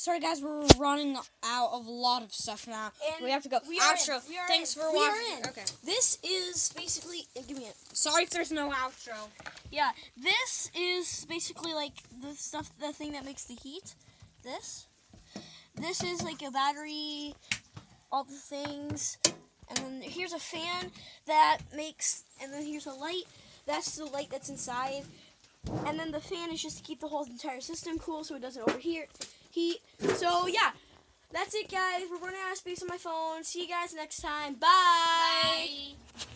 Sorry, guys, we're running out of a lot of stuff now. And we have to go. Outro. Thanks for watching. Okay. This is basically. Give me it. Sorry if there's no outro. Yeah, this is basically like the thing that makes the heat. This is like a battery, all the things, and then here's a fan that makes, and then here's a light. That's the light that's inside, and then the fan is just to keep the whole entire system cool so it doesn't overheat. So yeah, that's it, guys. We're running out of space on my phone. See you guys next time. Bye. Bye.